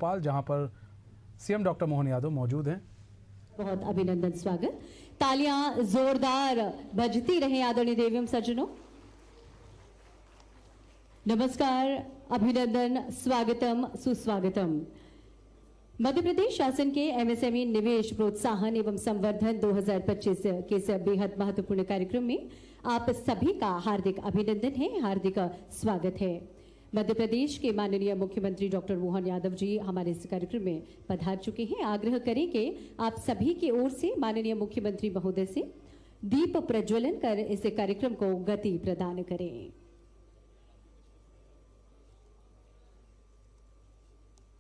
भोपाल, जहां पर CM doctor Mohan Yadav मौजूद हैं। बहुत अभिनंदन, स्वागत। तालियां जोरदार बजती रहे आदरणीय देवियम सज्जनों। नमस्कार, अभिनंदन, स्वागतम, सुस्वागतम। मध्य प्रदेश शासन के एमएसएमई निवेश प्रोत्साहन एवं संवर्धन 2025 के इस बेहद महत्वपूर्ण कार्यक्रम में आप सभी का हार्दिक अभिनंदन है, हार्दिक स्वागत है। मध्य प्रदेश के माननीय मुख्यमंत्री डॉक्टर मोहन यादव जी हमारे इस कार्यक्रम में पधार चुके हैं। आग्रह करें कि आप सभी की ओर से माननीय मुख्यमंत्री महोदय से दीप प्रज्वलन कर इस कार्यक्रम को गति प्रदान करें।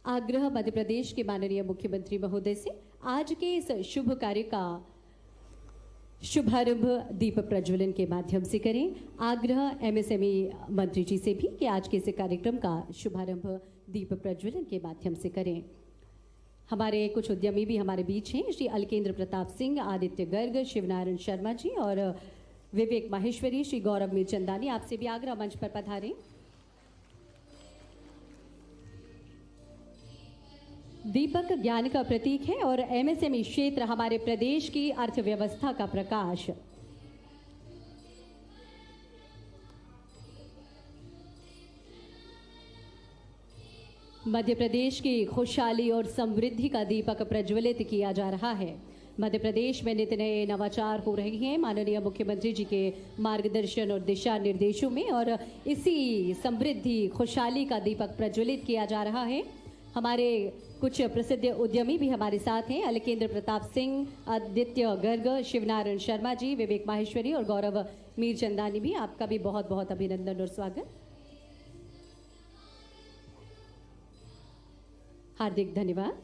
आग्रह मध्य प्रदेश के माननीय मुख्यमंत्री महोदय से आज के इस शुभ कार्य का शुभारंभ दीप प्रज्वलन के माध्यम से करें। आग्रह एमएसएमई मंत्री जी से भी कि आज के इस कार्यक्रम का शुभारंभ दीप प्रज्वलन के माध्यम से करें। हमारे कुछ उद्यमी भी हमारे बीच हैं, श्री अलकेंद्र प्रताप सिंह, आदित्य गर्ग, शिवनारायण शर्मा जी और विवेक माहेश्वरी, श्री गौरव मीरचंदानी, आपसे भी आग्रह मंच पर पधारें। दीपक ज्ञान का प्रतीक है और एमएसएमई क्षेत्र हमारे प्रदेश की अर्थव्यवस्था का प्रकाश। मध्य प्रदेश की खुशहाली और समृद्धि का दीपक प्रज्वलित किया जा रहा है। मध्य प्रदेश में नित नए नवाचार हो रहे हैं माननीय मुख्यमंत्री जी के मार्गदर्शन और दिशा निर्देशों में, और इसी समृद्धि खुशहाली का दीपक प्रज्वलित किया जा रहा है। हमारे कुछ प्रसिद्ध उद्यमी भी हमारे साथ हैं, अलकेंद्र प्रताप सिंह, आदित्य गर्ग, शिवनारायण शर्मा जी, विवेक माहेश्वरी और गौरव मीरचंदानी भी। आपका भी बहुत बहुत अभिनंदन और स्वागत, हार्दिक धन्यवाद।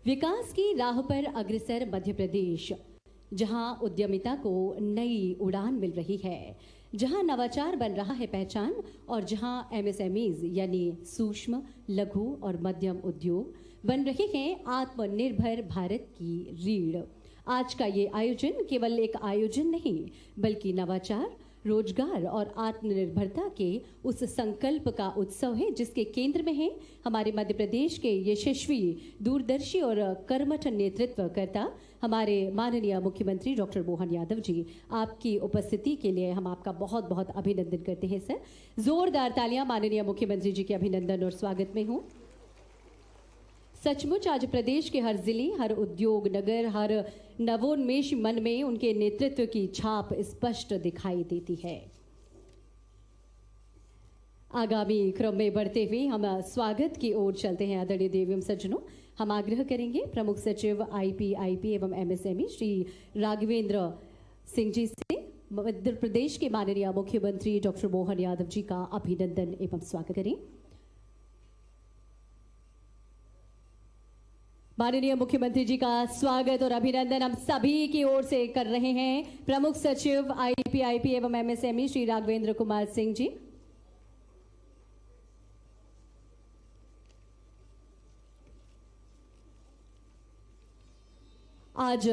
विकास की राह पर अग्रसर मध्य प्रदेश, जहां उद्यमिता को नई उड़ान मिल रही है, जहां नवाचार बन रहा है पहचान, और जहां एमएसएमईज यानी सूक्ष्म, लघु और मध्यम उद्योग बन रहे हैं आत्मनिर्भर भारत की रीढ़। आज का ये आयोजन केवल एक आयोजन नहीं, बल्कि नवाचार, रोजगार और आत्मनिर्भरता के उस संकल्प का उत्सव है, जिसके केंद्र में है हमारे मध्य प्रदेश के यशस्वी, दूरदर्शी और कर्मठ नेतृत्वकर्ता हमारे माननीय मुख्यमंत्री डॉक्टर मोहन यादव जी। आपकी उपस्थिति के लिए हम आपका बहुत बहुत अभिनंदन करते हैं सर। जोरदार तालियां माननीय मुख्यमंत्री जी के अभिनंदन और स्वागत में हूं। सचमुच आज प्रदेश के हर जिले, हर उद्योग नगर, हर नवोन्मेष मन में उनके नेतृत्व की छाप स्पष्ट दिखाई देती है। आगामी क्रम में बढ़ते हुए हम स्वागत की ओर चलते हैं आदरणीय देवियम सज्जनों। हम आग्रह करेंगे प्रमुख सचिव आईपी एवं एमएसएमई श्री राघवेंद्र सिंह जी से मध्य प्रदेश के माननीय मुख्यमंत्री डॉक्टर मोहन यादव जी का अभिनंदन एवं स्वागत करें। माननीय मुख्यमंत्री जी का स्वागत और अभिनंदन हम सभी की ओर से कर रहे हैं प्रमुख सचिव आईपी एवं एमएसएमई श्री राघवेंद्र कुमार सिंह जी। आज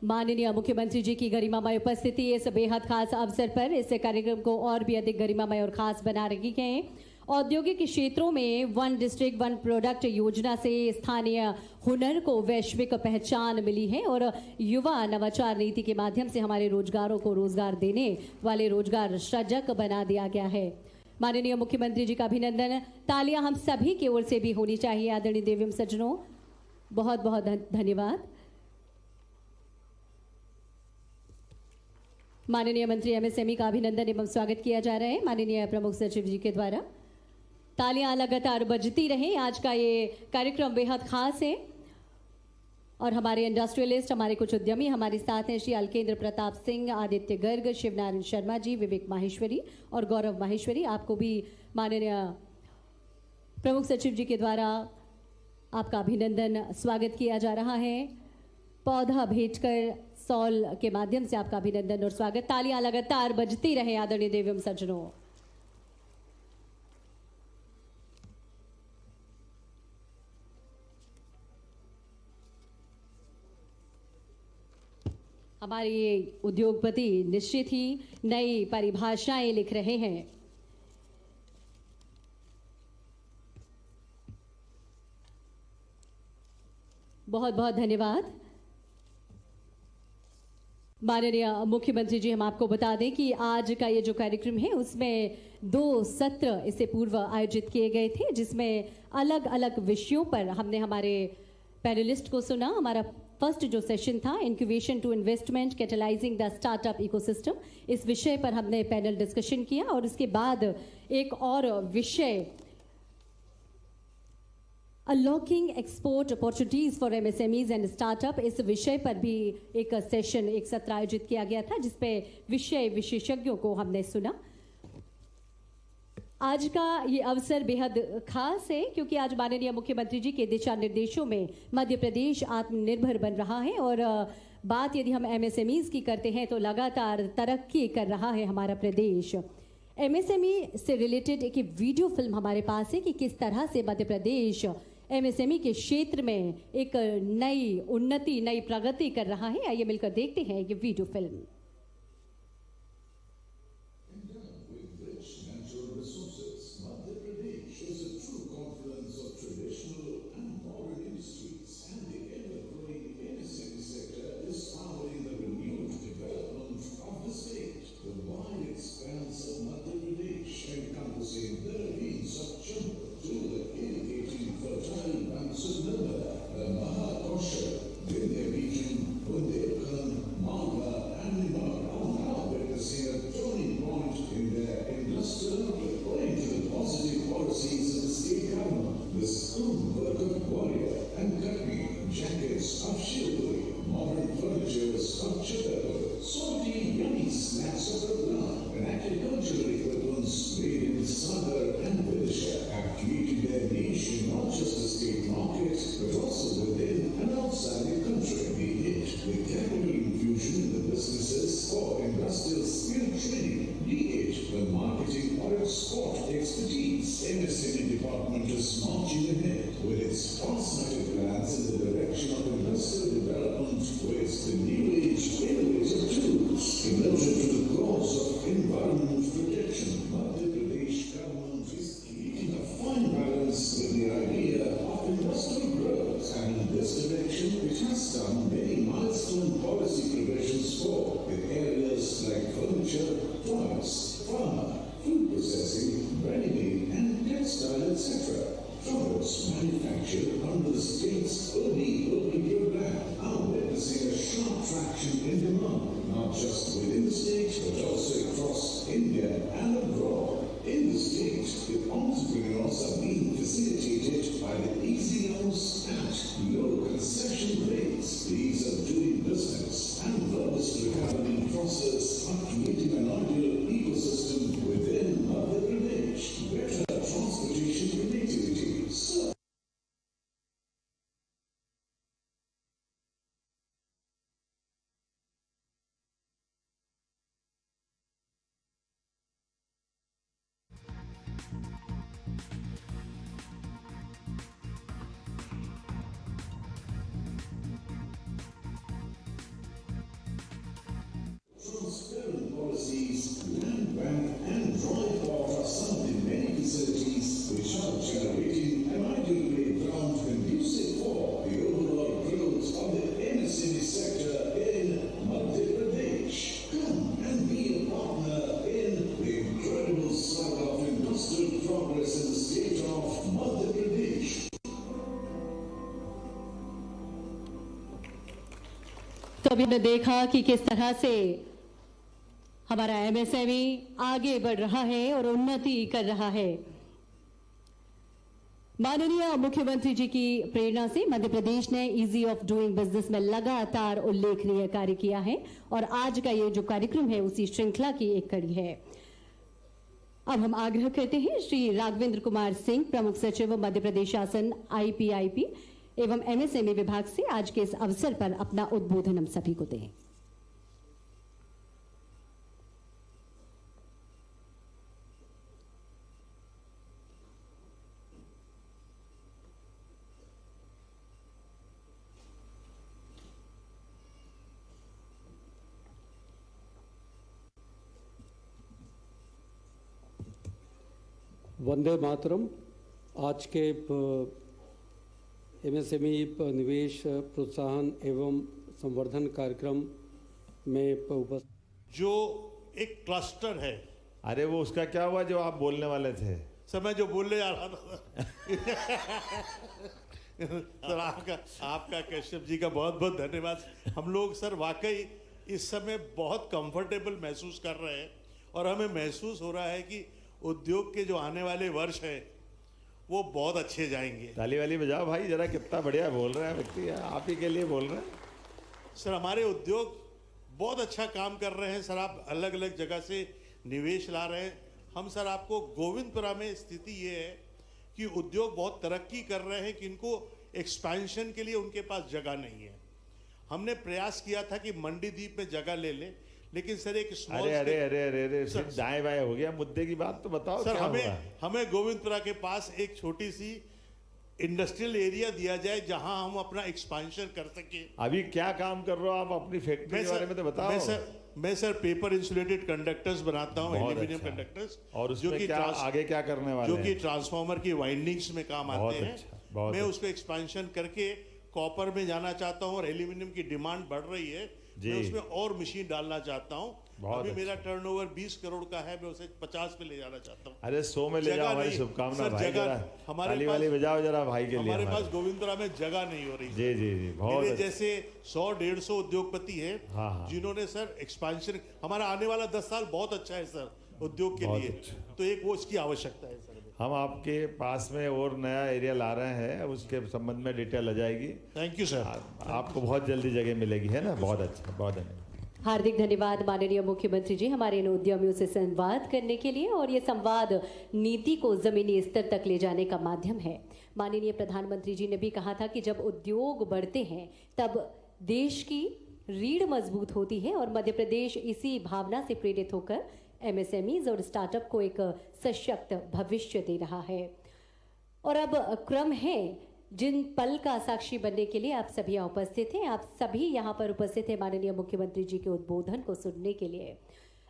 माननीय मुख्यमंत्री जी की गरिमामय उपस्थिति इस बेहद खास अवसर पर इस कार्यक्रम को और भी अधिक गरिमामय और खास बना रही है। औद्योगिक क्षेत्रों में वन डिस्ट्रिक्ट वन प्रोडक्ट योजना से स्थानीय हुनर को वैश्विक पहचान मिली है और युवा नवाचार नीति के माध्यम से हमारे रोजगारों को रोजगार देने वाले रोजगार सृजक बना दिया गया है। माननीय मुख्यमंत्री जी का अभिनंदन, तालियां हम सभी की ओर से भी होनी चाहिए आदरणीय देवियम सज्जनों। बहुत बहुत धन्यवाद। माननीय मंत्री एमएसएमई का अभिनंदन एवं स्वागत किया जा रहा है माननीय प्रमुख सचिव जी के द्वारा। तालियां लगातार बजती रहें। आज का ये कार्यक्रम बेहद खास है और हमारे इंडस्ट्रियलिस्ट, हमारे कुछ उद्यमी हमारे साथ हैं, श्री अलकेंद्र प्रताप सिंह, आदित्य गर्ग, शिवनारायण शर्मा जी, विवेक माहेश्वरी और गौरव माहेश्वरी। आपको भी माननीय प्रमुख सचिव जी के द्वारा आपका अभिनंदन स्वागत किया जा रहा है। पौधा भेजकर सॉल के माध्यम से आपका अभिनंदन और स्वागत। तालियां लगातार बजती रहे आदरणीय देवियम सज्जनों। हमारे उद्योगपति निश्चित ही नई परिभाषाएं लिख रहे हैं। बहुत बहुत धन्यवाद। माननीय मुख्यमंत्री जी, हम आपको बता दें कि आज का ये जो कार्यक्रम है उसमें 2 सत्र इससे पूर्व आयोजित किए गए थे, जिसमें अलग अलग विषयों पर हमने हमारे पैनलिस्ट को सुना। हमारा फर्स्ट जो सेशन था, incubation to investment catalysing the startup ecosystem, इस विषय पर हमने पैनल डिस्कशन किया। और उसके बाद एक और विषय, unlocking export opportunities for MSMEs and startup, इस विषय पर भी एक सेशन, एक सत्र आयोजित किया गया था, जिसपे विषय विशेषज्ञों को हमने सुना। आज का ये अवसर बेहद खास है, क्योंकि आज माननीय मुख्यमंत्री जी के दिशा निर्देशों में मध्य प्रदेश आत्मनिर्भर बन रहा है। और बात यदि हम एमएसएमईज की करते हैं तो लगातार तरक्की कर रहा है हमारा प्रदेश। एमएसएमई से रिलेटेड एक वीडियो फिल्म हमारे पास है कि किस तरह से मध्य प्रदेश एमएसएमई के क्षेत्र में एक नई उन्नति, नई प्रगति कर रहा है। आइए मिलकर देखते हैं ये video film. MSME department is marching ahead with its far-sighted plans in the direction of industrial development with the new age innovative tools devoted to the cause of environment protection. Madhya Pradesh government is keeping a fine balance with the idea of industrial growth, and in this direction it has done many milestone policy provisions for in areas like furniture, toys, pharma, food processing, ready-made and textile, etc. Products manufactured under the state's OBE program are witnessing a sharp traction in demand, not just within the state but also across India and abroad. In the state, the entrepreneurs are being facilitated by the easy loans at low concession rates. These are doing business and robust recovery process are creating an ideal ecosystem within Madhya Pradesh. Better transportation connectivity. Transparent policies, land bank and drive off are some of the many facilities which are generating an ideal playground conducive for the overall growth of the MSME sector in Madhya Pradesh. Come and be a partner in the incredible saga of industrial progress in the state of Madhya Pradesh. तो अभी हमने देखा कि किस तरह से हमारा MSME आगे बढ़ रहा है और उन्नति कर रहा है। माननीय मुख्यमंत्री जी की प्रेरणा से मध्य प्रदेश ने इजी ऑफ डूइंग बिजनेस में लगातार उल्लेखनीय कार्य किया है, और आज का ये जो कार्यक्रम है उसी श्रृंखला की एक कड़ी है। अब हम आग्रह करते हैं श्री राघवेंद्र कुमार सिंह, प्रमुख सचिव मध्य प्रदेश शासन आईपीआईपी एवं एमएसएमई विभाग से आज के इस अवसर पर अपना उद्बोधन हम सभी को दें। वंदे मातरम। आज के एमएसएमई निवेश प्रोत्साहन एवं संवर्धन कार्यक्रम में उपस्थित जो एक क्लस्टर है। अरे वो उसका क्या हुआ जो आप बोलने वाले थे? सर मैं जो बोलने जा रहा था सर आपका कश्यप जी का बहुत बहुत धन्यवाद। हम लोग सर वाकई इस समय बहुत कंफर्टेबल महसूस कर रहे हैं और हमें महसूस हो रहा है कि उद्योग के जो आने वाले वर्ष है वो बहुत अच्छे जाएंगे। ताली वाली बजाओ भाई जरा, कितना बढ़िया बोल रहा है व्यक्ति, आप ही के लिए बोल रहे हैं। सर हमारे उद्योग बहुत अच्छा काम कर रहे हैं सर। आप अलग अलग जगह से निवेश ला रहे हैं। हम सर आपको गोविंदपुरा में स्थिति ये है कि उद्योग बहुत तरक्की कर रहे हैं कि इनको एक्सपेंशन के लिए उनके पास जगह नहीं है। हमने प्रयास किया था कि मंडीदीप में जगह ले ले, लेकिन सर एक स्मॉल अरे अरे अरे अरे सिर्फ दाएं बाएं हो गया, मुद्दे की बात तो बताओ। सर क्या हुआ? हमें गोविंदपुरा के पास एक छोटी सी इंडस्ट्रियल एरिया दिया जाए जहां हम अपना एक्सपेंशन कर सके। अभी क्या काम कर रहे हो आप अपनी फैक्ट्री के बारे में तो बताओ। मैं सर पेपर इंसुलेटेड कंडक्टर्स बनाता हूं, बहुत एल्यूमिनियम अच्छा। कंडक्टर्स, और उसमें क्या आगे क्या करने वाले जो हैं? कि ट्रांसफार्मर की वाइंडिंग्स में काम बहुत आते हैं। अच्छा, बहुत मैं अच्छा। उसको एक्सपेंशन करके कॉपर में जाना चाहता हूं और एल्यूमिनियम की डिमांड बढ़ रही है। जी। मैं उसमें और मशीन डालना चाहता हूं। बहुत अभी अच्छा। मेरा टर्नओवर 20 करोड़ का है, मैं उसे 50 पे ले जाना चाहता हूं। अरे 100 में ले जगह जाओ भाई, नहीं। शुभकामना सर, भाई। जगह जरा हमारे ताली पास- वाली बजाओ जरा भाई के लिए। हमारे पास गोविंदपुरा में जगह नहीं हो रही। जी जी जी, बहुत मेरे अच्छा। जैसे 100-150 उद्योगपति हैं हाँ, हाँ। जिन्होंने सर एक्सपेंशन, हमारा आने वाला 10 साल बहुत अच्छा है सर उद्योग के बहुत लिए। अच्छा। तो एक वो इसकी आवश्यकता है सर। हम आपके पास में और नया एरिया ला रहे हैं, उसके संबंध में डिटेल आ जाएगी। Thank you sir. आपको बहुत जल्दी जगह मिलेगी, है ना? बहुत अच्छा, बहुत धन्यवाद। हार्दिक धन्यवाद माननीय मुख्यमंत्री जी, हमारे इन उद्यमियों से संवाद करने के लिए। और ये संवाद नीति को जमीनी स्तर तक ले जाने का माध्यम है। माननीय प्रधानमंत्री जी ने भी कहा था कि जब उद्योग बढ़ते हैं तब देश की रीढ़ मजबूत होती है और मध्य प्रदेश इसी भावना से प्रेरित होकर एमएसएमईज और स्टार्टअप को एक सशक्त भविष्य दे रहा है। और अब क्रम है जिन पल का साक्षी बनने के लिए आप सभी यहाँ उपस्थित हैं। आप सभी यहाँ पर उपस्थित हैं माननीय मुख्यमंत्री जी के उद्बोधन को सुनने के लिए।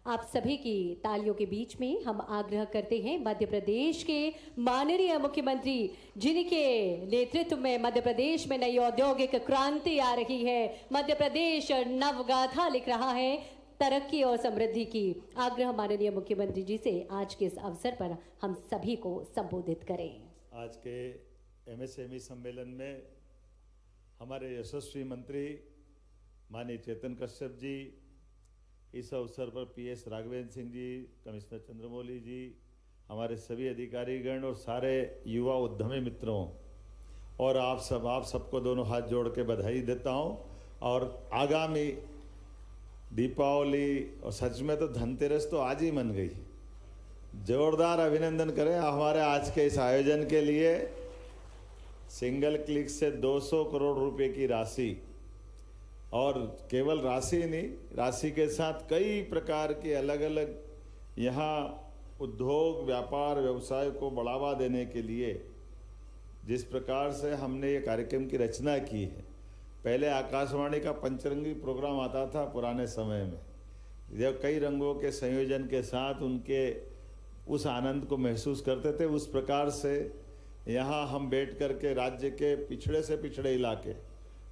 आप सभी की तालियों के बीच में हम आग्रह करते हैं मध्य प्रदेश के माननीय मुख्यमंत्री जिनके नेतृत्व में मध्य प्रदेश में नई औद्योगिक क्रांति आ रही है, मध्य प्रदेश नवगाथा लिख रहा है तरक्की और समृद्धि की। आग्रह माननीय मुख्यमंत्री जी से आज के इस अवसर पर हम सभी को संबोधित करें। आज के एमएसएमई सम्मेलन में हमारे यशस्वी मंत्री माननीय चेतन कश्यप जी, इस अवसर पर पीएस राघवेंद्र सिंह जी, कमिश्नर चंद्रमौली जी, हमारे सभी अधिकारीगण और सारे युवा उद्यमी मित्रों और आप सबको दोनों हाथ जोड़ के बधाई देता हूं। और आगामी दीपावली और सच में तो धनतेरस तो आज ही मन गई। जोरदार अभिनंदन करें हमारे आज के इस आयोजन के लिए। सिंगल क्लिक से 200 करोड़ रुपए की राशि, और केवल राशि नहीं, राशि के साथ कई प्रकार के अलग अलग यहाँ उद्योग व्यापार व्यवसाय को बढ़ावा देने के लिए जिस प्रकार से हमने ये कार्यक्रम की रचना की है। पहले आकाशवाणी का पंचरंगी प्रोग्राम आता था पुराने समय में, जब कई रंगों के संयोजन के साथ उनके उस आनंद को महसूस करते थे। उस प्रकार से यहाँ हम बैठ कर के राज्य के पिछड़े से पिछड़े इलाके,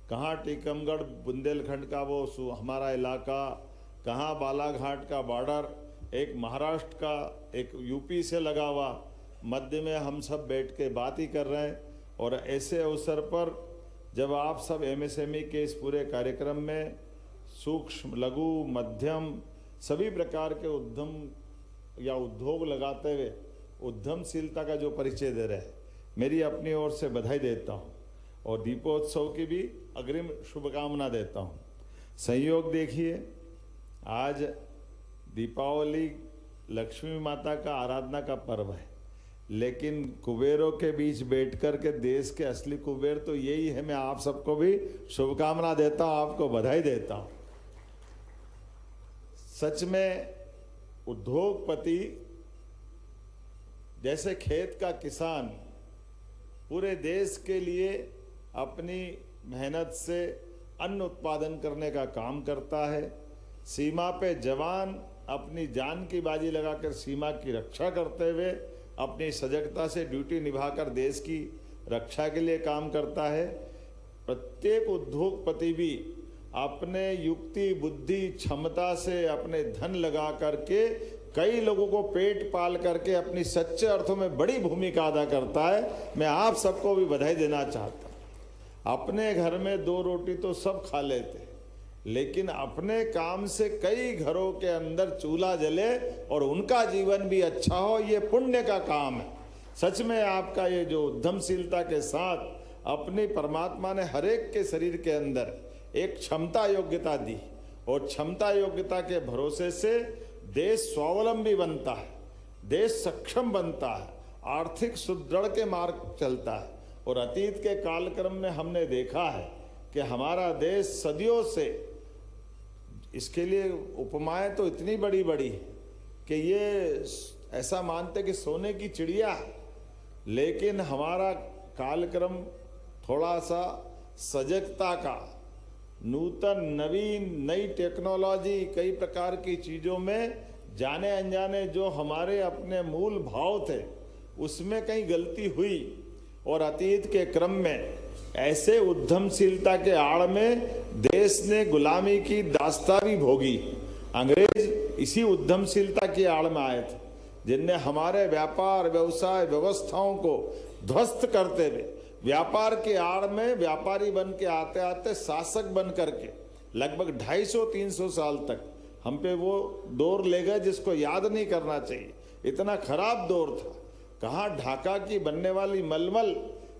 कहाँ टीकमगढ़ बुंदेलखंड का वो हमारा इलाका, कहाँ बालाघाट का बॉर्डर, एक महाराष्ट्र का, एक यूपी से लगा हुआ, मध्य में हम सब बैठ के बात ही कर रहे हैं। और ऐसे अवसर पर जब आप सब एमएसएमई के इस पूरे कार्यक्रम में सूक्ष्म लघु मध्यम सभी प्रकार के उद्यम या उद्योग लगाते हुए उद्यमशीलता का जो परिचय दे रहे हैं, मेरी अपनी ओर से बधाई देता हूँ और दीपोत्सव की भी अग्रिम शुभकामना देता हूँ। संयोग देखिए, आज दीपावली लक्ष्मी माता का आराधना का पर्व है, लेकिन कुबेरों के बीच बैठकर के देश के असली कुबेर तो यही है। मैं आप सबको भी शुभकामना देता हूँ, आपको बधाई देता हूँ। सच में उद्योगपति जैसे खेत का किसान पूरे देश के लिए अपनी मेहनत से अन्न उत्पादन करने का काम करता है, सीमा पे जवान अपनी जान की बाजी लगाकर सीमा की रक्षा करते हुए अपनी सजगता से ड्यूटी निभाकर देश की रक्षा के लिए काम करता है। प्रत्येक उद्योगपति भी अपने युक्ति बुद्धि क्षमता से अपने धन लगा करके कई लोगों को पेट पाल करके अपनी सच्चे अर्थों में बड़ी भूमिका अदा करता है। मैं आप सबको भी बधाई देना चाहता हूं। अपने घर में 2 रोटी तो सब खा लेते, लेकिन अपने काम से कई घरों के अंदर चूल्हा जले और उनका जीवन भी अच्छा हो, ये पुण्य का काम है। सच में आपका ये जो उद्यमशीलता के साथ अपनी परमात्मा ने हरेक के शरीर के अंदर एक क्षमता योग्यता दी और क्षमता योग्यता के भरोसे से देश स्वावलंबी बनता है, देश सक्षम बनता है, आर्थिक सुदृढ़ के मार्ग चलता है। और अतीत के कालक्रम में हमने देखा है कि हमारा देश सदियों से, इसके लिए उपमाएं तो इतनी बड़ी बड़ी कि ये ऐसा मानते कि सोने की चिड़िया, लेकिन हमारा कालक्रम थोड़ा सा सजगता का, नूतन नवीन नई टेक्नोलॉजी, कई प्रकार की चीज़ों में जाने अनजाने जो हमारे अपने मूल भाव थे उसमें कहीं गलती हुई और अतीत के क्रम में ऐसे उद्यमशीलता के आड़ में देश ने गुलामी की दास्तां भी भोगी। अंग्रेज इसी उद्यमशीलता की आड़ में आए थे, जिनने हमारे व्यापार व्यवसाय व्यवस्थाओं को ध्वस्त करते हुए व्यापार के आड़ में व्यापारी बन के आते आते शासक बन करके लगभग 250-300 साल तक हम पे वो दौर ले गए जिसको याद नहीं करना चाहिए। इतना खराब दौर था। कहाँ ढाका की बनने वाली मलमल,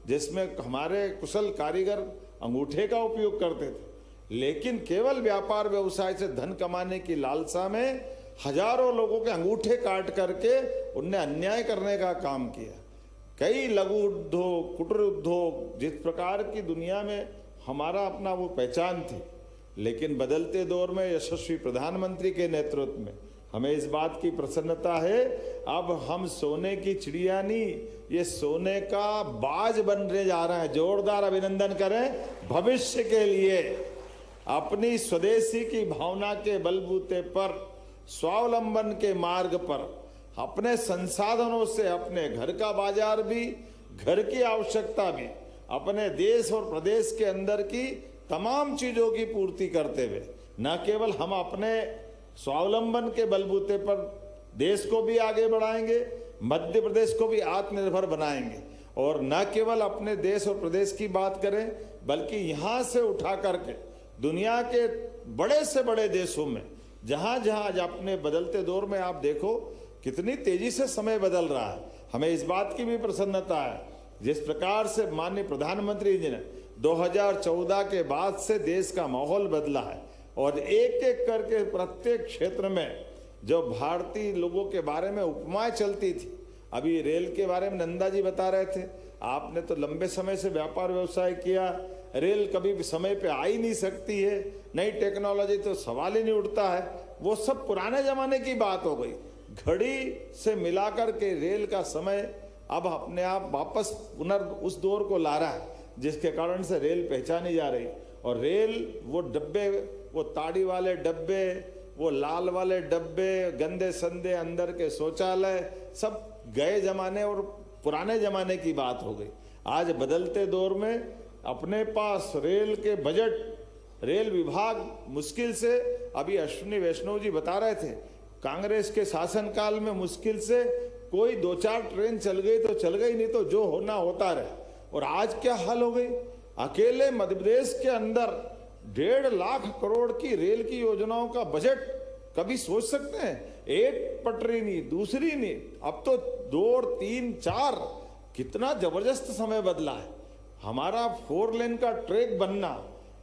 जिसमें हमारे कुशल कारीगर अंगूठे का उपयोग करते थे, लेकिन केवल व्यापार व्यवसाय से धन कमाने की लालसा में हजारों लोगों के अंगूठे काट करके उनने अन्याय करने का काम किया। कई लघु उद्योग, कुटीर उद्योग, जिस प्रकार की दुनिया में हमारा अपना वो पहचान थी, लेकिन बदलते दौर में यशस्वी प्रधानमंत्री के नेतृत्व में हमें इस बात की प्रसन्नता है, अब हम सोने की चिड़िया नहीं, ये सोने का बाज बनने जा रहे हैं। जोरदार अभिनंदन करें। भविष्य के लिए अपनी स्वदेशी की भावना के बलबूते पर, स्वावलंबन के मार्ग पर, अपने संसाधनों से अपने घर का बाजार भी, घर की आवश्यकता भी, अपने देश और प्रदेश के अंदर की तमाम चीजों की पूर्ति करते हुए न केवल हम अपने स्वावलंबन के बलबूते पर देश को भी आगे बढ़ाएंगे, मध्य प्रदेश को भी आत्मनिर्भर बनाएंगे, और न केवल अपने देश और प्रदेश की बात करें बल्कि यहाँ से उठा करके दुनिया के बड़े से बड़े देशों में, जहाँ जहाँ आज अपने बदलते दौर में आप देखो कितनी तेजी से समय बदल रहा है। हमें इस बात की भी प्रसन्नता है जिस प्रकार से माननीय प्रधानमंत्री जी ने 2014 के बाद से देश का माहौल बदला है और एक एक करके प्रत्येक क्षेत्र में जो भारतीय लोगों के बारे में उपमाएं चलती थी, अभी रेल के बारे में नंदा जी बता रहे थे, आपने तो लंबे समय से व्यापार व्यवसाय किया, रेल कभी भी समय पे आ ही नहीं सकती है, नई टेक्नोलॉजी तो सवाल ही नहीं उठता है, वो सब पुराने जमाने की बात हो गई। घड़ी से मिलाकर के रेल का समय अब अपने आप वापस उस दौर को ला रहा है, जिसके कारण से रेल पहचानी जा रही। और रेल वो डब्बे, वो ताड़ी वाले डब्बे, वो लाल वाले डब्बे, गंदे संदे अंदर के शौचालय, सब गए जमाने और पुराने जमाने की बात हो गई। आज बदलते दौर में अपने पास रेल के बजट, रेल विभाग मुश्किल से, अभी अश्विनी वैष्णव जी बता रहे थे, कांग्रेस के शासनकाल में मुश्किल से कोई 2-4 ट्रेन चल गई तो चल गई, नहीं तो जो होना होता रहे। और आज क्या हाल हो गई, अकेले मध्य प्रदेश के अंदर 1.5 लाख करोड़ की रेल की योजनाओं का बजट, कभी सोच सकते हैं? एक पटरी नहीं, दूसरी नहीं, अब तो 2, 3, 4, कितना जबरदस्त समय बदला है। हमारा 4 लेन का ट्रैक बनना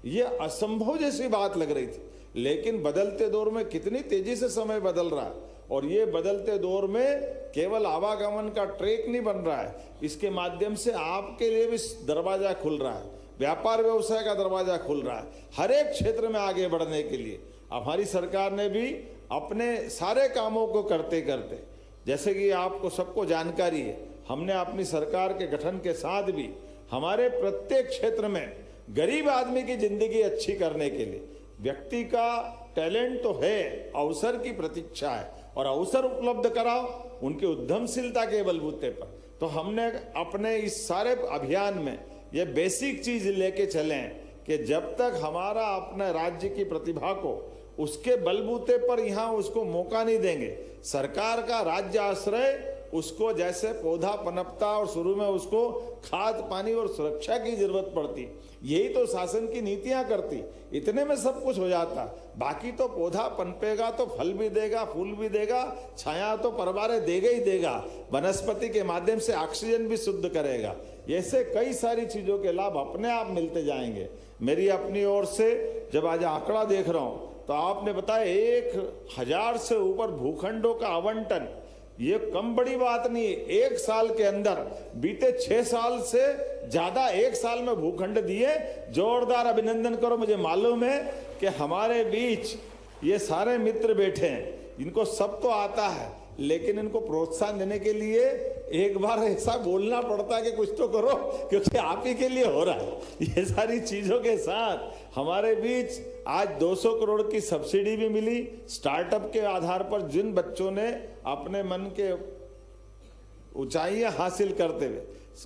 ये असंभव जैसी बात लग रही थी, लेकिन बदलते दौर में कितनी तेजी से समय बदल रहा है। और ये बदलते दौर में केवल आवागमन का ट्रैक नहीं बन रहा है, इसके माध्यम से आपके लिए भी दरवाजा खुल रहा है, व्यापार व्यवसाय का दरवाजा खुल रहा है, हर एक क्षेत्र में आगे बढ़ने के लिए। हमारी सरकार ने भी अपने सारे कामों को करते करते, जैसे कि आपको सबको जानकारी है, हमने अपनी सरकार के गठन के साथ भी हमारे प्रत्येक क्षेत्र में गरीब आदमी की जिंदगी अच्छी करने के लिए, व्यक्ति का टैलेंट तो है, अवसर की प्रतीक्षा है, और अवसर उपलब्ध कराओ उनके उद्यमशीलता के बलबूते पर। तो हमने अपने इस सारे अभियान में ये बेसिक चीज लेके चलें कि जब तक हमारा अपने राज्य की प्रतिभा को उसके बलबूते पर यहाँ उसको मौका नहीं देंगे, सरकार का राज्य आश्रय उसको जैसे पौधा पनपता और शुरू में उसको खाद पानी और सुरक्षा की जरूरत पड़ती, यही तो शासन की नीतियां करती, इतने में सब कुछ हो जाता। बाकी तो पौधा पनपेगा तो फल भी देगा, फूल भी देगा, छाया तो परवारे देगा ही देगा, वनस्पति के माध्यम से ऑक्सीजन भी शुद्ध करेगा। ऐसे कई सारी चीजों के लाभ अपने आप मिलते जाएंगे। मेरी अपनी ओर से जब आज आंकड़ा देख रहा हूं तो आपने बताया 1000 से ऊपर भूखंडों का आवंटन, ये कम बड़ी बात नहीं है। एक साल के अंदर बीते 6 साल से ज्यादा एक साल में भूखंड दिए, जोरदार अभिनंदन करो। मुझे मालूम है कि हमारे बीच ये सारे मित्र बैठे हैं, इनको सब तो आता है, लेकिन इनको प्रोत्साहन देने के लिए एक बार ऐसा बोलना पड़ता है कि कुछ तो करो, क्योंकि आप ही के लिए हो रहा है। ये सारी चीजों के साथ हमारे बीच आज 200 करोड़ की सब्सिडी भी मिली स्टार्टअप के आधार पर। जिन बच्चों ने अपने मन के ऊंचाइयां हासिल करते हुए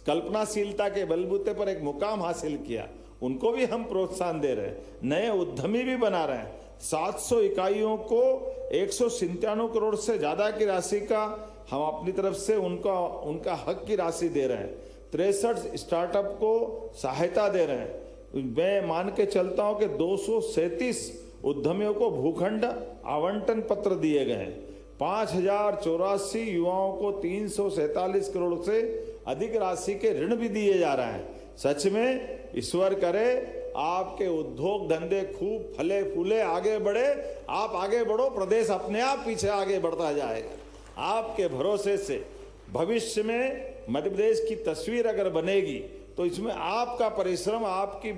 कल्पनाशीलता के बलबूते पर एक मुकाम हासिल किया, उनको भी हम प्रोत्साहन दे रहे हैं, नए उद्यमी भी बना रहे हैं। 700 इकाइयों को 197 करोड़ से ज्यादा की राशि का हम अपनी तरफ से उनका हक की राशि दे रहे हैं। 63 स्टार्टअप को सहायता दे रहे हैं। मैं मान के चलता हूं कि 237 उद्यमियों को भूखंड आवंटन पत्र दिए गए हैं। 5084 युवाओं को 347 करोड़ से अधिक राशि के ऋण भी दिए जा रहे हैं। सच में ईश्वर करे आपके उद्योग धंधे खूब फले फूले, आगे बढ़े। आप आगे बढ़ो, प्रदेश अपने आप पीछे आगे बढ़ता जाएगा। आपके भरोसे से भविष्य में मध्य प्रदेश की तस्वीर अगर बनेगी तो इसमें आपका परिश्रम, आपकी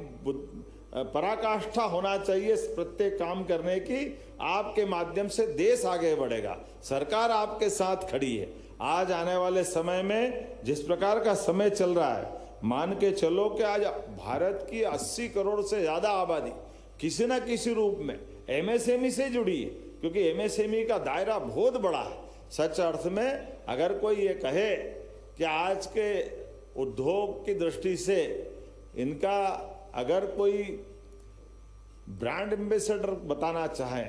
पराकाष्ठा होना चाहिए प्रत्येक काम करने की। आपके माध्यम से देश आगे बढ़ेगा, सरकार आपके साथ खड़ी है। आज आने वाले समय में जिस प्रकार का समय चल रहा है, मान के चलो कि आज भारत की 80 करोड़ से ज्यादा आबादी किसी न किसी रूप में एमएसएमई से जुड़ी है, क्योंकि एमएसएमई का दायरा बहुत बड़ा है। सच अर्थ में अगर कोई ये कहे कि आज के उद्योग की दृष्टि से इनका अगर कोई ब्रांड एम्बेसडर बताना चाहे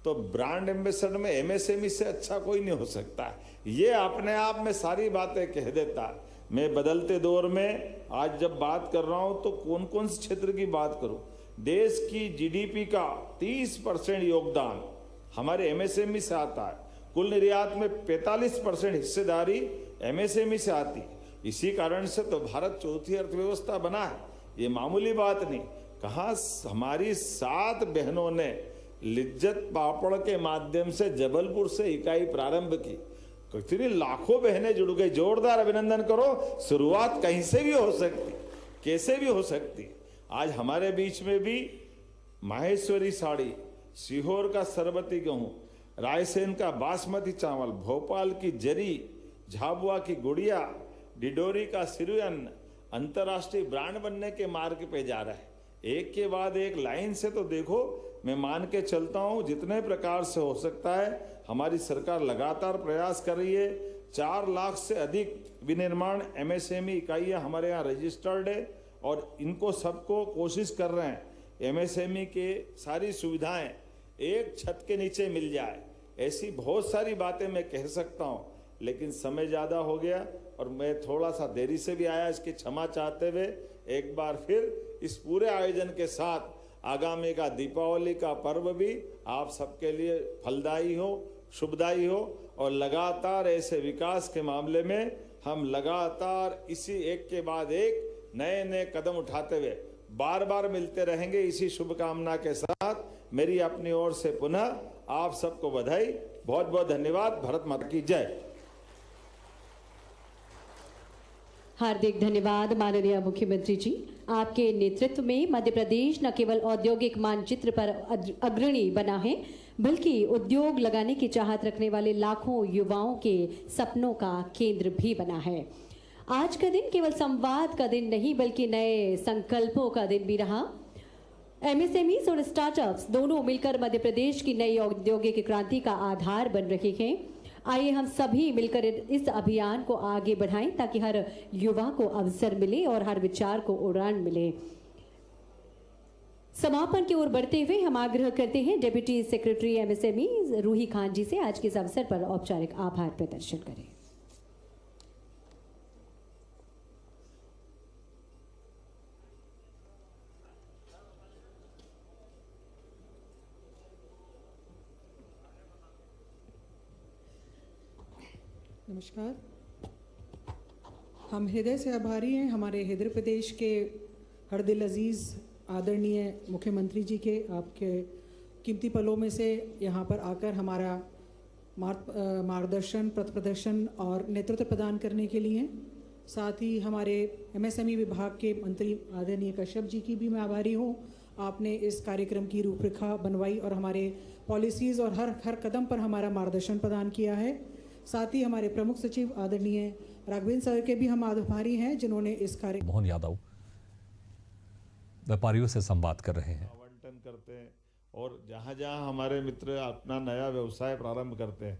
तो ब्रांड एम्बेसडर में एमएसएमई से अच्छा कोई नहीं हो सकता। ये अपने आप में सारी बातें कह देता है। मैं बदलते दौर में आज जब बात कर रहा हूं तो कौन कौन से क्षेत्र की बात करूं। देश की जीडीपी का 30% योगदान हमारे एमएसएमई से आता है। कुल निर्यात में 45% हिस्सेदारी एमएसएमई से आती। इसी कारण से तो भारत चौथी अर्थव्यवस्था बना है, ये मामूली बात नहीं। कहाँ हमारी 7 बहनों ने लिज्जत पापड़ के माध्यम से जबलपुर से इकाई प्रारंभ की, कितनी लाखों बहनें जुड़ गई। जोरदार अभिनंदन करो। शुरुआत कहीं से भी हो सकती, कैसे भी हो सकती। आज हमारे बीच में भी माहेश्वरी साड़ी, सीहोर का सरबती गेहूं, रायसेन का बासमती चावल, भोपाल की जरी, झाबुआ की गुड़िया, डिडोरी का सिरुअन्न अंतर्राष्ट्रीय ब्रांड बनने के मार्ग पे जा रहा है। एक के बाद एक लाइन से तो देखो, मैं मान के चलता हूं जितने प्रकार से हो सकता है हमारी सरकार लगातार प्रयास कर रही है। 4 लाख से अधिक विनिर्माण एमएसएमई इकाइयां हमारे यहाँ रजिस्टर्ड है और इनको सबको कोशिश कर रहे हैं एमएसएमई के सारी सुविधाएं एक छत के नीचे मिल जाए। ऐसी बहुत सारी बातें मैं कह सकता हूं, लेकिन समय ज़्यादा हो गया और मैं थोड़ा सा देरी से भी आया, इसकी क्षमा चाहते हुए एक बार फिर इस पूरे आयोजन के साथ आगामी का दीपावली का पर्व भी आप सबके लिए फलदायी हो, शुभदायी हो और लगातार ऐसे विकास के मामले में हम लगातार इसी एक के बाद एक नए नए कदम उठाते हुए बार बार मिलते रहेंगे। इसी शुभकामना के साथ मेरी अपनी ओर से पुनः आप सबको बधाई, बहुत बहुत धन्यवाद। भारत माता की जय। हार्दिक धन्यवाद माननीय मुख्यमंत्री जी। आपके नेतृत्व में मध्य प्रदेश न केवल औद्योगिक मानचित्र पर अग्रणी बना है, बल्कि उद्योग लगाने की चाहत रखने वाले लाखों युवाओं के सपनों का केंद्र भी बना है। आज का दिन केवल संवाद का दिन नहीं, बल्कि नए संकल्पों का दिन भी रहा। एमएसएमईज और स्टार्टअप्स दोनों मिलकर मध्य प्रदेश की नई औद्योगिक क्रांति का आधार बन रहे हैं। आइए हम सभी मिलकर इस अभियान को आगे बढ़ाएं ताकि हर युवा को अवसर मिले और हर विचार को उड़ान मिले। समापन की ओर बढ़ते हुए हम आग्रह करते हैं deputy secretary MSME Roohi Khan ji से आज के इस अवसर पर औपचारिक आभार प्रदर्शन करें। नमस्कार। हम हृदय से आभारी हैं हमारे हैदर प्रदेश के हर दिल अजीज़ आदरणीय मुख्यमंत्री जी के, आपके कीमती पलों में से यहाँ पर आकर हमारा मार्गदर्शन, पथ प्रदर्शन और नेतृत्व प्रदान करने के लिए। साथ ही हमारे एमएसएमई विभाग के मंत्री आदरणीय कश्यप जी की भी मैं आभारी हूँ। आपने इस कार्यक्रम की रूपरेखा बनवाई और हमारे पॉलिसीज़ और हर कदम पर हमारा मार्गदर्शन प्रदान किया है। साथ ही हमारे प्रमुख सचिव आदरणीय राघवेंद्र सर के भी हम आभारी हैं जिन्होंने इस कार्य। मोहन यादव व्यापारियों से संवाद कर रहे हैं। आवंटन करते हैं और जहाँ जहाँ हमारे मित्र अपना नया व्यवसाय प्रारंभ करते हैं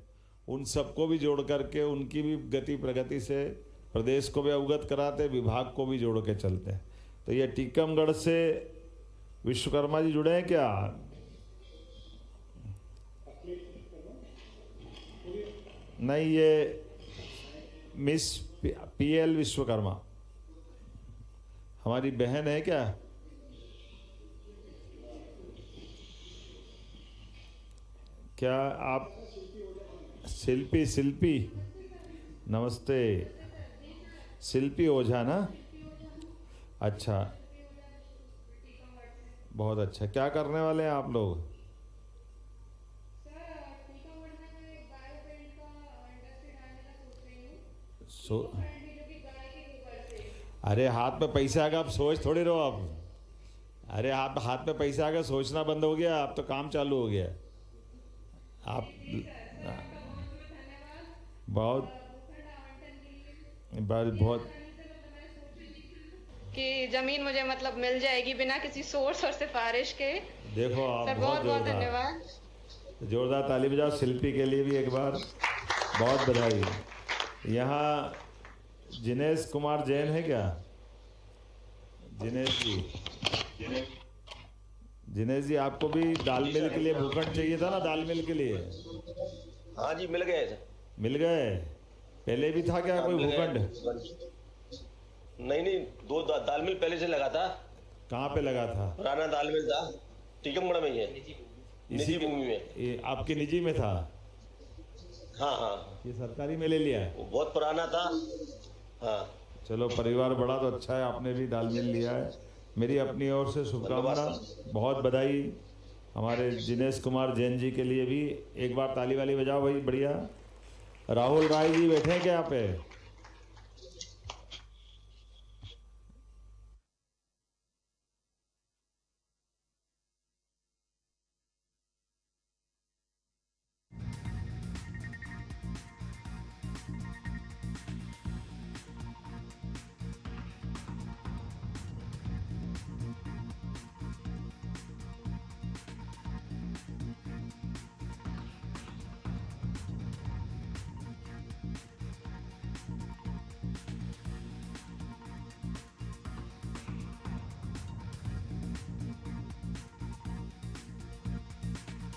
उन सबको भी जोड़ करके उनकी भी गति प्रगति से प्रदेश को भी अवगत कराते, विभाग को भी जोड़ के चलते हैं। तो ये टीकमगढ़ से विश्वकर्मा जी जुड़े हैं क्या? नहीं, ये मिस पीएल विश्वकर्मा हमारी बहन है क्या? क्या आप शिल्पी नमस्ते, शिल्पी ओझा ना? अच्छा, बहुत अच्छा। क्या करने वाले हैं आप लोग? अरे हाथ में पैसा आ गया, आप सोच थोड़ी रहो आप। अरे आप हाथ में पैसा आ गया, सोचना बंद हो गया, अब तो काम चालू हो गया। आप बहुत कि जमीन मुझे मतलब मिल जाएगी बिना किसी सोर्स और सिफारिश के। देखो आप, सर बहुत बहुत धन्यवाद। जोरदार ताली बजाओ शिल्पी के लिए भी एक बार, बहुत बधाई। यहाँ जिनेश कुमार जैन है क्या? जिनेश जी आपको भी दाल मिल के लिए भूखंड चाहिए था ना? दाल मिल के लिए? हाँ जी, मिल गए। मिल गए? पहले भी था क्या कोई भूखंड? नहीं, दो दाल मिल पहले से लगा था। कहाँ पे लगा था? पुराना दाल मिल था, टीकमगढ़ में ही है, निजी भूमि में। आपकी निजी में था? हाँ, ये सरकारी में ले लिया है? वो बहुत पुराना था। हाँ, चलो परिवार बड़ा तो अच्छा है, आपने भी दाल मिल लिया है। मेरी अपनी ओर से शुभकामना, बहुत बधाई हमारे जिनेश कुमार जैन जी के लिए भी। एक बार ताली वाली बजाओ भाई, बढ़िया। राहुल राय जी बैठे हैं क्या यहाँ पे?